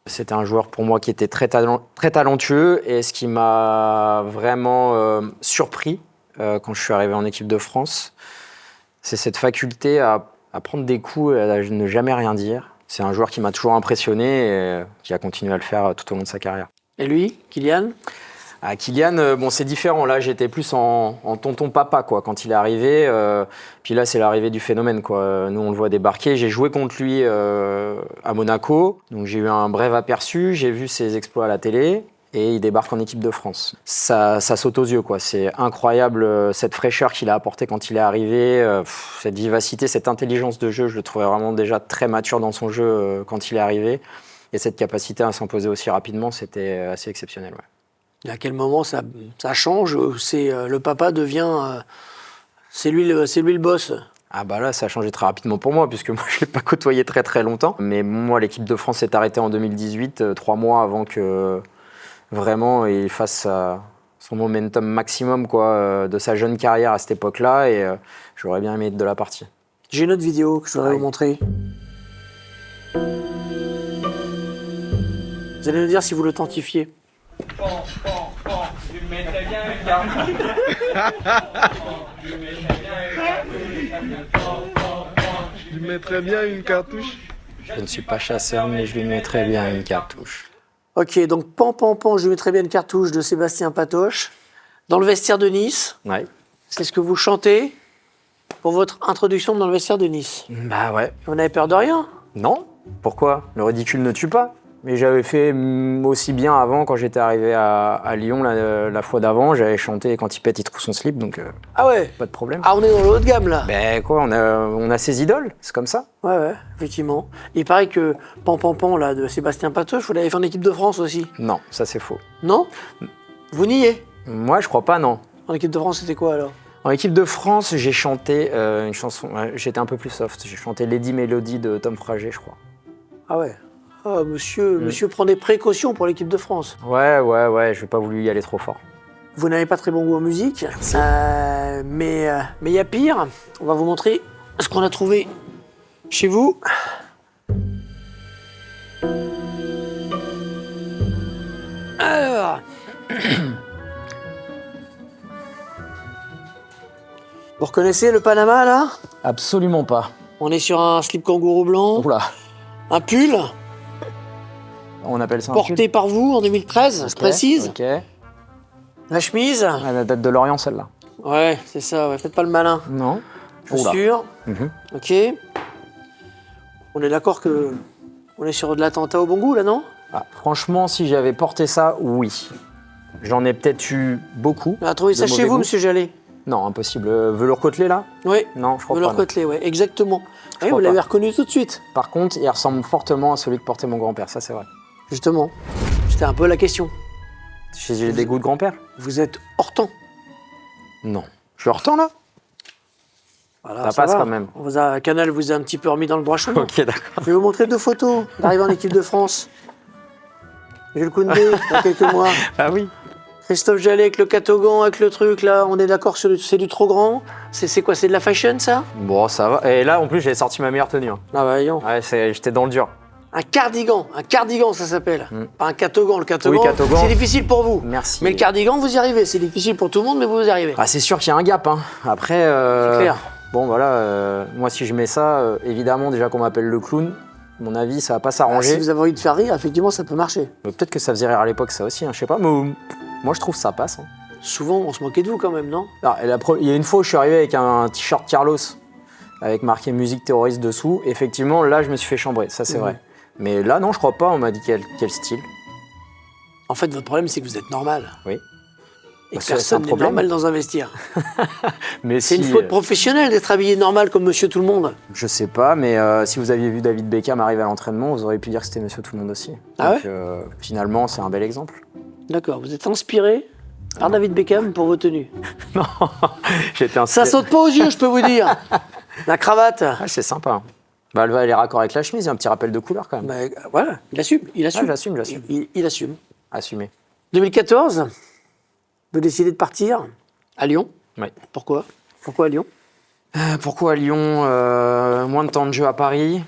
C'était un joueur pour moi qui était très talentueux et ce qui m'a vraiment surpris quand je suis arrivé en équipe de France, c'est cette faculté à prendre des coups et à ne jamais rien dire. C'est un joueur qui m'a toujours impressionné et qui a continué à le faire tout au long de sa carrière. Et lui, Kylian? Kylian, c'est différent. Là, j'étais plus en tonton papa quoi, quand il est arrivé. Puis là, c'est l'arrivée du phénomène. Quoi. Nous, on le voit débarquer. J'ai joué contre lui à Monaco. Donc, j'ai eu un bref aperçu. J'ai vu ses exploits à la télé. Et il débarque en équipe de France. Ça saute aux yeux, quoi. C'est incroyable cette fraîcheur qu'il a apportée quand il est arrivé, cette vivacité, cette intelligence de jeu. Je le trouvais vraiment déjà très mature dans son jeu quand il est arrivé. Et cette capacité à s'imposer aussi rapidement, c'était assez exceptionnel. Ouais. Et à quel moment ça change? C'est le papa devient... c'est lui le boss. Ah là, ça a changé très rapidement pour moi, puisque moi, je ne l'ai pas côtoyé très très longtemps. Mais moi, l'équipe de France s'est arrêtée en 2018, 3 mois avant que... Vraiment, il fasse son momentum maximum de sa jeune carrière à cette époque-là et j'aurais bien aimé être de la partie. J'ai une autre vidéo que je voudrais vous montrer. Vous allez nous dire si vous l'authentifiez. Je lui mettrais bien une cartouche. Je lui mettrais bien une cartouche. Je ne suis pas chasseur, mais je lui mettrais bien une cartouche. Ok, donc pan, je lui mettrais bien une cartouche de Sébastien Patoche. Dans le vestiaire de Nice, Ouais. c'est ce que vous chantez pour votre introduction dans le vestiaire de Nice. Ouais. Vous n'avez peur de rien? Non. Pourquoi? Le ridicule ne tue pas. Mais j'avais fait aussi bien avant, quand j'étais arrivé à Lyon la fois d'avant. J'avais chanté « Quand il pète, il trouve son slip », donc Ah ouais? pas de problème. Ah, on est dans le haut de gamme, là. On a ses idoles, c'est comme ça. Ouais, effectivement. Il paraît que pan, là, de Sébastien Patoche, vous l'avez fait en équipe de France aussi. Non, ça c'est faux. Non? Vous niez? Moi, je crois pas, non. En équipe de France, c'était quoi, alors? En équipe de France, j'ai chanté une chanson, j'étais un peu plus soft, j'ai chanté Lady Melody de Tom Frager, je crois. Ah ouais. Ah, monsieur prend des précautions pour l'équipe de France. Ouais, j'ai pas voulu y aller trop fort. Vous n'avez pas très bon goût en musique. Mais il y a pire. On va vous montrer ce qu'on a trouvé chez vous. Alors. Vous reconnaissez le Panama, là? Absolument pas. On est sur un slip kangourou blanc, Oula, un pull, on appelle ça un porté pull. par vous en 2013, je Ok, précise. Ok. La chemise. Ah, la date de Lorient, celle-là. Ouais, c'est ça, ouais. Faites pas le malin. Non. Chaussures. Mhm. Ok. On est d'accord que on est sur de l'attentat au bon goût, là, non? Ah, franchement, si j'avais porté ça, oui. J'en ai peut-être eu beaucoup. On a trouvé ça De chez mauvais vous, goût. monsieur Jallet? Non, impossible. Velours côtelé, là? Oui. Non, je crois Velours pas. non. côtelé, ouais, exactement. Oui, crois vous l'avez pas. reconnu tout de suite, Par contre, il ressemble fortement à celui que portait mon grand-père, ça c'est vrai. justement. C'était un peu la question. J'ai des goûts de grand-père? Vous êtes hors temps. Non. Je suis hors temps, là? Voilà, Ça passe va. quand même. Canal vous a un petit peu remis dans le droit chemin. Ok, d'accord. Je vais vous montrer 2 photos d'arrivée en équipe de France. Jules Koundé, dans quelques mois. Ah oui. Christophe Jallet avec le catogan, avec le truc, là, on est d'accord sur c'est du trop grand. C'est quoi, c'est de la fashion, ça? Bon, ça va. Et là, en plus, j'ai sorti ma meilleure tenue. Hein. Ah bah, voyons. Ouais, j'étais dans le dur. Un cardigan, ça s'appelle. Mm. Pas un catogan, le catogan, Oui, catogan. c'est difficile pour vous. Merci. Mais le cardigan, vous y arrivez. C'est difficile pour tout le monde, mais vous y arrivez. Ah, c'est sûr qu'il y a un gap. Hein. Après, C'est clair. bon, voilà. Moi, si je mets ça, évidemment, déjà qu'on m'appelle le clown, à mon avis, ça va pas Ah, s'arranger. si vous avez envie de faire rire, effectivement, ça peut marcher. Peut-être que ça faisait rire à l'époque, ça aussi. Hein, je sais pas. Mais moi, je trouve que ça passe. Hein. Souvent, on se moquait de vous quand même, non? Alors, il y a une fois où je suis arrivé avec un t-shirt Carlos, avec marqué musique terroriste dessous. Effectivement, là, je me suis fait chambrer. Ça, c'est vrai. Mais là, non, je crois pas. On m'a dit quel style. En fait, votre problème, c'est que vous êtes normal. Oui. Et Bah, que c'est personne un n'est problème. normal dans un vestiaire. Mais C'est si, une faute professionnelle d'être habillé normal comme monsieur tout le monde. Je sais pas, mais si vous aviez vu David Beckham arriver à l'entraînement, vous auriez pu dire que c'était Monsieur Tout le Monde aussi. Ah Donc, finalement, c'est un bel exemple. D'accord, vous êtes inspiré par David Beckham pour vos tenues. Non, j'étais un. Ça saute pas aux yeux, je peux vous dire. La cravate. Ah, c'est sympa. Bah, elle est raccord avec la chemise, il y a un petit rappel de couleur quand même. Bah, voilà, il assume. Ah, j'assume. Il assume. Assumé. 2014, vous décidez de partir à Lyon. Oui. Pourquoi? Pourquoi à Lyon? Pourquoi à Lyon moins de temps de jeu à Paris,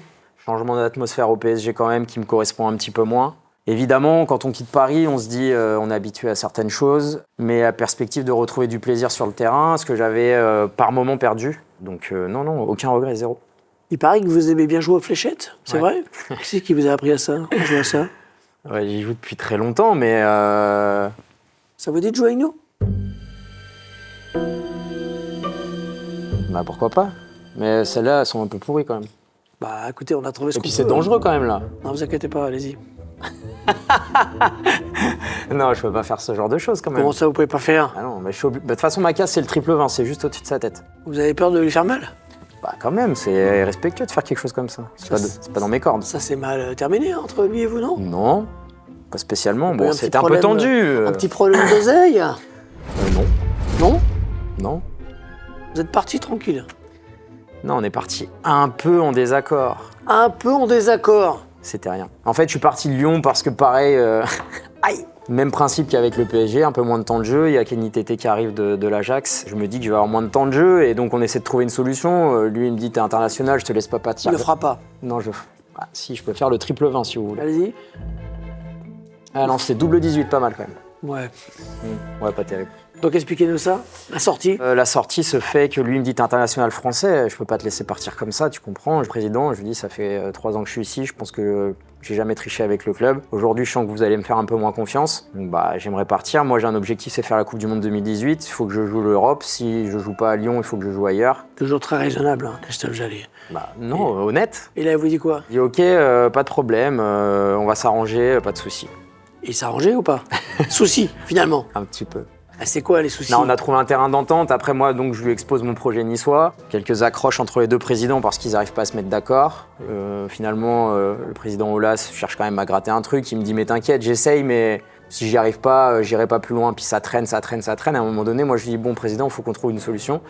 changement d'atmosphère au PSG quand même qui me correspond un petit peu moins. Évidemment, quand on quitte Paris, on se dit on est habitué à certaines choses, mais la perspective de retrouver du plaisir sur le terrain, ce que j'avais par moment perdu. Donc non, aucun regret, zéro. Il paraît que vous aimez bien jouer aux fléchettes, c'est Ouais. vrai? Qui c'est qui vous a appris à ça, à jouer à ça? Ouais, j'y joue depuis très longtemps, mais Ça vous dit de jouer avec nous? bah, pourquoi pas. Mais celles-là, elles sont un peu pourries quand même. Bah écoutez, on a trouvé ce Et qu'on puis c'est peut. dangereux quand même là. Non, vous inquiétez pas, allez-y. Non, je peux pas faire ce genre de choses quand même. Comment ça, vous pouvez pas faire? Ah non, mais de toute façon, ma casse, c'est le triple 20, c'est juste au-dessus de sa tête. Vous avez peur de lui faire mal? Bah quand même, c'est respectueux de faire quelque chose comme ça. C'est pas dans mes cordes. Ça s'est mal terminé entre lui et vous, non? Non, pas spécialement. eu Bon, un c'était petit un peu problème, tendu. Un petit problème d'oseille? Non, Non? non. Vous êtes parti tranquille. Non, on est parti un peu en désaccord. Un peu en désaccord. C'était rien. En fait, je suis parti de Lyon parce que pareil, Aïe! même principe qu'avec le PSG, un peu moins de temps de jeu. Il y a Kenny Tété qui arrive de l'Ajax. Je me dis que je vais avoir moins de temps de jeu et donc on essaie de trouver une solution. Lui, il me dit t'es international, je te laisse pas Il partir. ne le fera pas. Non, ah, si, je peux faire le triple 20 si vous voulez. Allez-y. Ah non, c'est double 18, pas mal quand même. Ouais. Ouais, pas terrible. Donc expliquez-nous ça. La sortie. La sortie se fait que lui il me dit t'es international français, je peux pas te laisser partir comme ça, tu comprends. Je suis président, je lui dis ça fait 3 ans que je suis ici, je pense que j'ai jamais triché avec le club. Aujourd'hui je sens que vous allez me faire un peu moins confiance, donc bah j'aimerais partir. Moi j'ai un objectif, c'est faire la Coupe du Monde 2018, il faut que je joue l'Europe. Si je joue pas à Lyon, il faut que je joue ailleurs. Toujours très raisonnable, hein, Christophe Jallet. Bah non, honnête. Et là, il vous dit quoi? Il dit ok, pas de problème, on va s'arranger, pas de soucis. Il s'est arrangé ou pas? Souci, finalement. Un petit peu. Ah, c'est quoi les soucis? Non, on a trouvé un terrain d'entente. Après, moi, donc, je lui expose mon projet niçois. Quelques accroches entre les deux présidents parce qu'ils n'arrivent pas à se mettre d'accord. Finalement, le président Aulas cherche quand même à gratter un truc. Il me dit, mais t'inquiète, j'essaye, mais si j'y arrive pas, j'irai pas plus loin. Puis ça traîne. À un moment donné, moi, je lui dis, bon, président, il faut qu'on trouve une solution.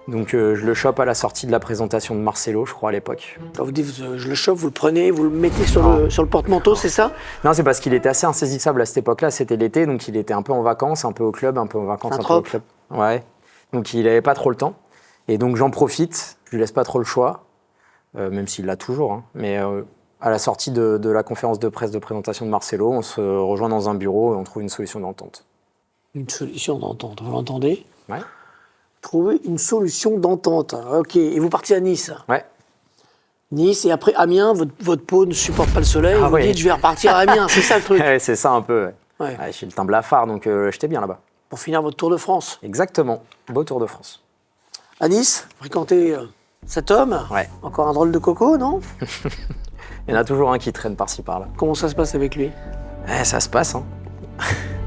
Donc je le chope à la sortie de la présentation de Marcelo, je crois, à l'époque. Quand vous dites je le chope, vous le prenez, vous le mettez sur le porte-manteau, c'est ça? Non, c'est parce qu'il était assez insaisissable à cette époque-là, c'était l'été, donc il était un peu en vacances, un peu au club, un peu en vacances, un peu au club. Ouais, donc il n'avait pas trop le temps. Et donc j'en profite, je lui laisse pas trop le choix, même s'il l'a toujours. Hein. Mais à la sortie de la conférence de presse de présentation de Marcelo, on se rejoint dans un bureau et on trouve une solution d'entente. Une solution d'entente, vous l'entendez? Ouais. Trouver une solution d'entente. Ok, et vous partez à Nice? Ouais. Nice, et après Amiens, votre peau ne supporte pas le soleil, vous ouais. dites je vais repartir à Amiens, c'est ça le truc? Ouais, c'est ça un peu. Ouais. Ouais. Ouais, j'ai le teint blafard, donc j'étais bien là-bas. Pour finir votre Tour de France. Exactement, beau Tour de France. À Nice, fréquentez cet homme. Ouais. Encore un drôle de coco, non? Il y en a toujours un qui traîne par-ci par-là. Comment ça se passe avec lui? Ça se passe, hein.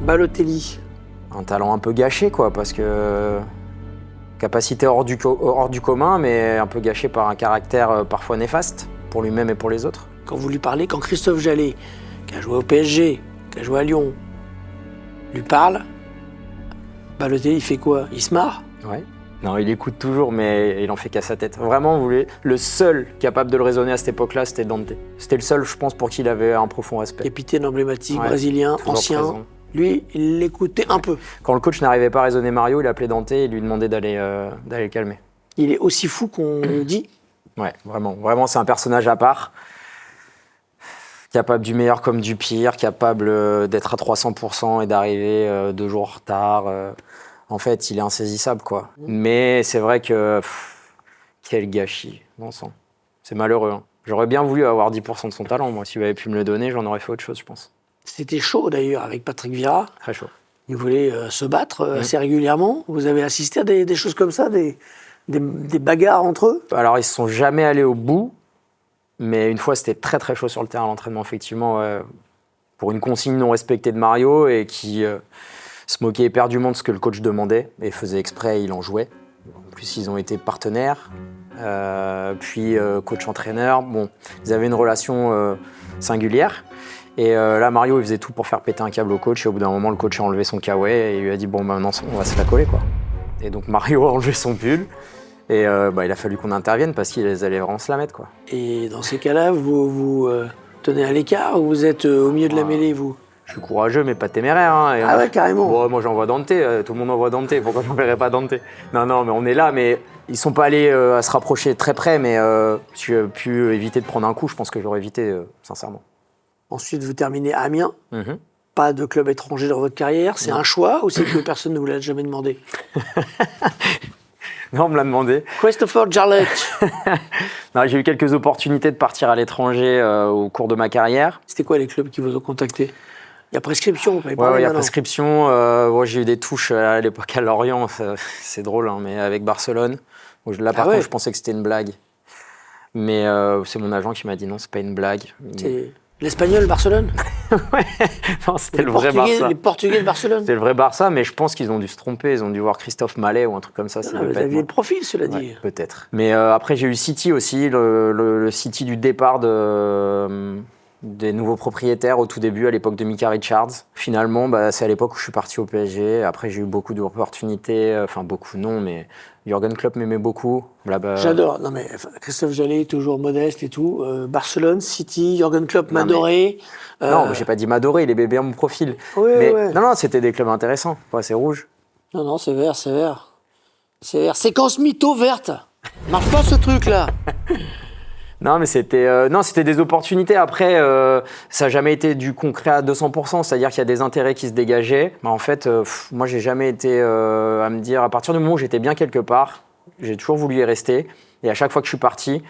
Balotelli. Un talent un peu gâché, quoi, parce que capacité hors du commun, mais un peu gâché par un caractère parfois néfaste pour lui-même et pour les autres. Quand vous lui parlez, quand Christophe Jallet, qui a joué au PSG, qui a joué à Lyon, lui parle, Balotelli, il fait quoi? Il se marre? Ouais. Non, il écoute toujours, mais il en fait qu'à sa tête. Vraiment, vous voulez, le seul capable de le raisonner à cette époque-là, c'était Dante. C'était le seul, je pense, pour qui il avait un profond respect. Capitaine emblématique, Ouais, brésilien, toujours ancien. présent. Lui, il l'écoutait un peu. Quand le coach n'arrivait pas à raisonner Mario, il appelait Dante et lui demandait d'aller le calmer. Il est aussi fou qu'on dit. Ouais, vraiment. Vraiment, c'est un personnage à part. Capable du meilleur comme du pire, capable d'être à 300% et d'arriver 2 jours en retard. En fait, il est insaisissable, quoi. Mais c'est vrai que... quel gâchis, bon sang. C'est malheureux. Hein. J'aurais bien voulu avoir 10% de son talent, moi. S'il avait pu me le donner, j'en aurais fait autre chose, je pense. C'était chaud d'ailleurs avec Patrick Vieira. Très chaud. Il voulait se battre assez régulièrement. Vous avez assisté à des choses comme ça, des bagarres entre eux? Alors, ils ne se sont jamais allés au bout, mais une fois, c'était très très chaud sur le terrain, l'entraînement, effectivement, pour une consigne non respectée de Mario et qui se moquait éperdument de ce que le coach demandait et faisait exprès, il en jouait. En plus, ils ont été partenaires, puis coach-entraîneur. Bon, ils avaient une relation singulière. Et là, Mario, il faisait tout pour faire péter un câble au coach. Et au bout d'un moment, le coach a enlevé son kawaii et il lui a dit « Bon, maintenant, on va se la coller, quoi. » Et donc, Mario a enlevé son pull. Et il a fallu qu'on intervienne parce qu'ils allaient vraiment se la mettre, quoi. Et dans ces cas-là, vous tenez à l'écart ou vous êtes au milieu de la mêlée, vous? Je suis courageux, mais pas téméraire. Hein. Et Ah ouais, carrément. Bon, moi, j'envoie Dante. Tout le monde envoie Dante. Pourquoi j'enverrais pas Dante? Non, mais on est là. Mais ils sont pas allés à se rapprocher très près. Mais si j'ai pu éviter de prendre un coup, je pense que j'aurais évité, sincèrement. Ensuite, vous terminez à Amiens. Mm-hmm. Pas de club étranger dans votre carrière. C'est un choix ou c'est que personne ne vous l'a jamais demandé? Non, on me l'a demandé. Christopher Jarlet. Non, j'ai eu quelques opportunités de partir à l'étranger au cours de ma carrière. C'était quoi les clubs qui vous ont contacté? Il y a prescription, vous pouvez Ouais, parler il y a maintenant. prescription. J'ai eu des touches à l'époque à Lorient, c'est drôle, hein, mais avec Barcelone. Là, par contre, je pensais que c'était une blague. Mais c'est mon agent qui m'a dit non, c'est pas une blague. C'est l'Espagnol, Barcelone? Ouais, non, c'était le vrai Barça. Les Portugais de Barcelone? C'était le vrai Barça, mais je pense qu'ils ont dû se tromper. Ils ont dû voir Christophe Mallet ou un truc comme ça. Vous aviez le profil, cela dit. Ouais, peut-être. Mais après, j'ai eu City aussi, le City du départ des nouveaux propriétaires au tout début, à l'époque de Micah Richards. Finalement, c'est à l'époque où je suis parti au PSG. Après, j'ai eu beaucoup d'opportunités. Enfin, beaucoup non, mais Jürgen Klopp m'aimait beaucoup. J'adore. Non, mais Christophe Jallet, toujours modeste et tout. Barcelone, City, Jürgen Klopp m'adorait. Non, j'ai pas dit m'adorer, il aimait bien mon profil. Oui, mais ouais. non, c'était des clubs intéressants. Ouais, c'est rouge. Non, c'est vert, c'est vert. C'est vert. Séquence mytho verte. Marche pas ce truc-là. Non, mais c'était des opportunités. Après, ça n'a jamais été du concret à 200%, c'est-à-dire qu'il y a des intérêts qui se dégageaient. Mais en fait, moi, j'ai jamais été à me dire, à partir du moment où j'étais bien quelque part, j'ai toujours voulu y rester. Et à chaque fois que je suis parti,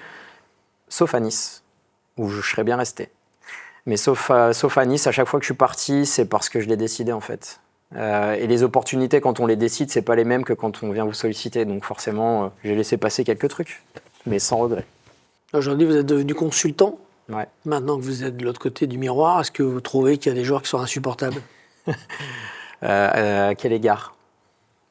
sauf à Nice, où je serais bien resté. Mais sauf à Nice, à chaque fois que je suis parti, c'est parce que je l'ai décidé, en fait. Et les opportunités, quand on les décide, c'est pas les mêmes que quand on vient vous solliciter. Donc forcément, j'ai laissé passer quelques trucs, mais sans regret. Aujourd'hui, vous êtes devenu consultant. Ouais. Maintenant que vous êtes de l'autre côté du miroir, est-ce que vous trouvez qu'il y a des joueurs qui sont insupportables? À quel égard?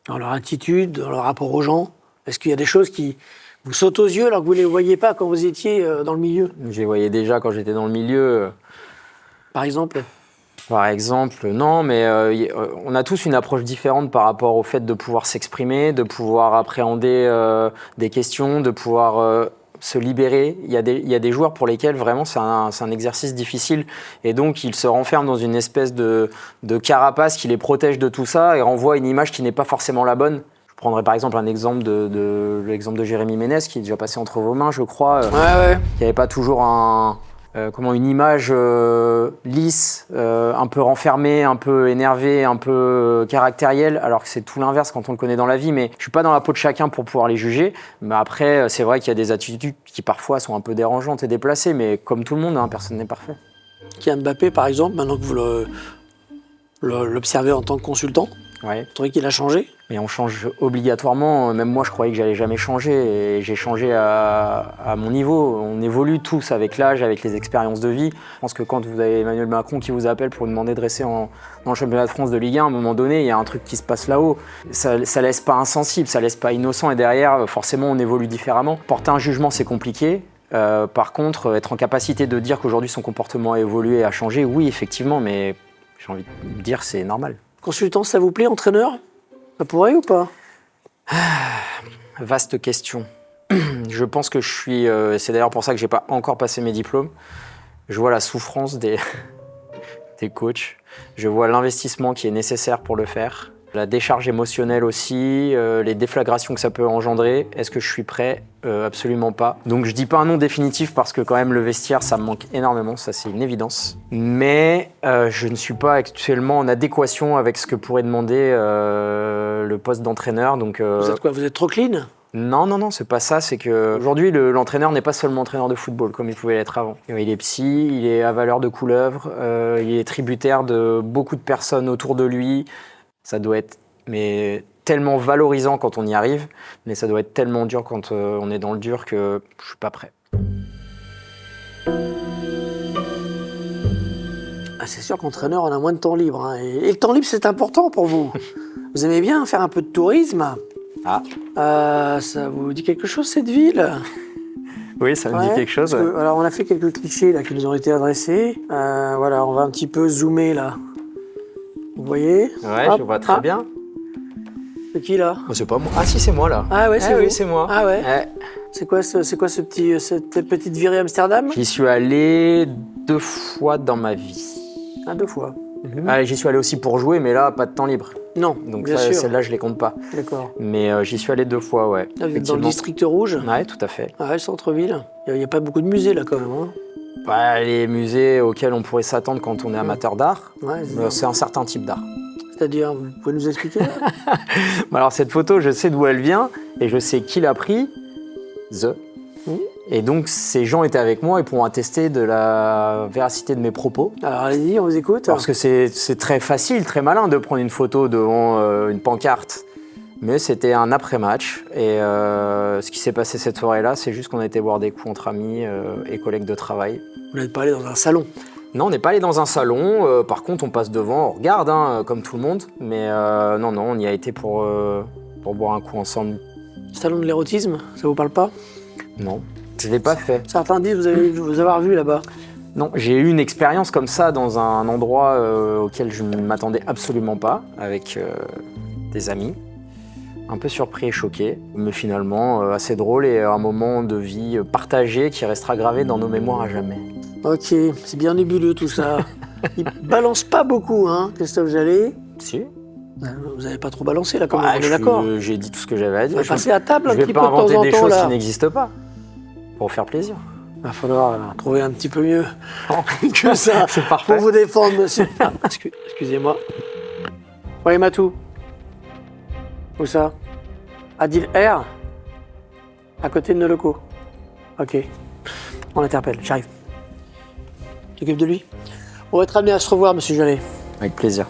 Dans leur attitude, dans leur rapport aux gens? Est-ce qu'il y a des choses qui vous sautent aux yeux alors que vous ne les voyiez pas quand vous étiez dans le milieu? Je les voyais déjà quand j'étais dans le milieu. Par exemple? Par exemple, non, mais on a tous une approche différente par rapport au fait de pouvoir s'exprimer, de pouvoir appréhender des questions, de pouvoir se libérer. Il y a des joueurs pour lesquels vraiment c'est un exercice difficile et donc ils se renferment dans une espèce de carapace qui les protège de tout ça et renvoie une image qui n'est pas forcément la bonne. Je prendrais par exemple un exemple l'exemple de Jérémy Ménès qui est déjà passé entre vos mains, je crois, qui n'avait pas toujours une image lisse, un peu renfermée, un peu énervée, un peu caractérielle, alors que c'est tout l'inverse quand on le connaît dans la vie. Mais je suis pas dans la peau de chacun pour pouvoir les juger. Mais après, c'est vrai qu'il y a des attitudes qui parfois sont un peu dérangeantes et déplacées, mais comme tout le monde, hein, personne n'est parfait. Kylian Mbappé, par exemple, maintenant que vous l'observez en tant que consultant, Ouais. vous trouvez qu'il a changé? Mais on change obligatoirement. Même moi, je croyais que j'allais jamais changer et j'ai changé à mon niveau. On évolue tous avec l'âge, avec les expériences de vie. Je pense que quand vous avez Emmanuel Macron qui vous appelle pour vous demander de rester dans le championnat de France de Ligue 1, à un moment donné, il y a un truc qui se passe là-haut. Ça laisse pas insensible, ça laisse pas innocent et derrière, forcément, on évolue différemment. Porter un jugement, c'est compliqué. Par contre, être en capacité de dire qu'aujourd'hui son comportement a évolué et a changé, oui, effectivement, mais j'ai envie de dire c'est normal. Consultant, ça vous plaît, entraîneur? Ça pourrait ou pas? Vaste question. Je pense que je suis... c'est d'ailleurs pour ça que j'ai pas encore passé mes diplômes. Je vois la souffrance des coachs. Je vois l'investissement qui est nécessaire pour le faire. La décharge émotionnelle aussi, les déflagrations que ça peut engendrer. Est-ce que je suis prêt? Absolument pas. Donc je dis pas un nom définitif parce que quand même le vestiaire ça me manque énormément, ça c'est une évidence. Mais je ne suis pas actuellement en adéquation avec ce que pourrait demander le poste d'entraîneur. Donc, Vous êtes quoi? Vous êtes trop clean? Non, c'est pas ça. C'est qu'aujourd'hui, l'entraîneur n'est pas seulement entraîneur de football comme il pouvait l'être avant. Il est psy, il est avaleur de couleuvres, il est tributaire de beaucoup de personnes autour de lui. Ça doit être tellement valorisant quand on y arrive, mais ça doit être tellement dur quand on est dans le dur que je suis pas prêt. C'est sûr qu'entraîneur, on a moins de temps libre. Hein. Et le temps libre, c'est important pour vous. Vous aimez bien faire un peu de tourisme? Ça vous dit quelque chose, cette ville? Oui, ça me dit quelque chose. Alors, on a fait quelques clichés là, qui nous ont été adressés. Voilà, on va un petit peu zoomer là. Vous voyez? Ouais, je vois très bien. C'est qui là? Oh, c'est pas moi. Ah si, c'est moi là. Ah ouais, c'est oui, vous. c'est moi. Ah ouais. C'est quoi cette petite virée Amsterdam? J'y suis allé 2 fois dans ma vie. Ah, 2 fois. J'y suis allé aussi pour jouer, mais là, pas de temps libre. Non, Donc bien sûr. celle-là, je les compte pas. D'accord. Mais j'y suis allé 2 fois, ouais. Là, vous êtes dans le district rouge? Ouais, tout à fait. Ah ouais, le centre-ville. Il n'y a pas beaucoup de musées là quand même. Hein. Les musées auxquels on pourrait s'attendre quand on est amateur d'art, Ouais, c'est un certain type d'art. c'est-à-dire, vous pouvez nous expliquer? Alors cette photo, je sais d'où elle vient et je sais qui l'a pris. Et donc ces gens étaient avec moi et pourront attester de la véracité de mes propos. Alors allez-y, on vous écoute. Parce que c'est très facile, très malin de prendre une photo devant une pancarte. Mais c'était un après-match et ce qui s'est passé cette soirée-là, c'est juste qu'on a été boire des coups entre amis et collègues de travail. Vous n'êtes pas allé dans un salon? Non, on n'est pas allé dans un salon. Par contre, on passe devant, on regarde, hein, comme tout le monde. Mais non, on y a été pour boire un coup ensemble. Salon de l'érotisme, ça vous parle pas? Non, je ne l'ai pas fait. Certains disent vous avoir vu là-bas. Non, j'ai eu une expérience comme ça dans un endroit auquel je ne m'attendais absolument pas, avec des amis. Un peu surpris et choqué, mais finalement assez drôle et un moment de vie partagé qui restera gravé dans nos mémoires à jamais. Ok, c'est bien nébuleux tout ça. Il balance pas beaucoup, hein, Christophe Jallet. Si. Vous n'avez pas trop balancé là, quand même, on est d'accord. J'ai dit tout ce que j'avais à dire. Vous allez passer à table un Je vais petit pas peu de temps inventer en des temps choses là. qui n'existent pas, pour faire plaisir. Il va falloir trouver un petit peu mieux que ça C'est parfait. pour vous défendre, monsieur. Ah, excusez-moi. Oui, Matou. Où ça? Adil R, à côté de nos locaux. Ok. On l'interpelle, j'arrive. Tu t'occupes de lui? On va être amené à se revoir, monsieur Jallet. Avec plaisir.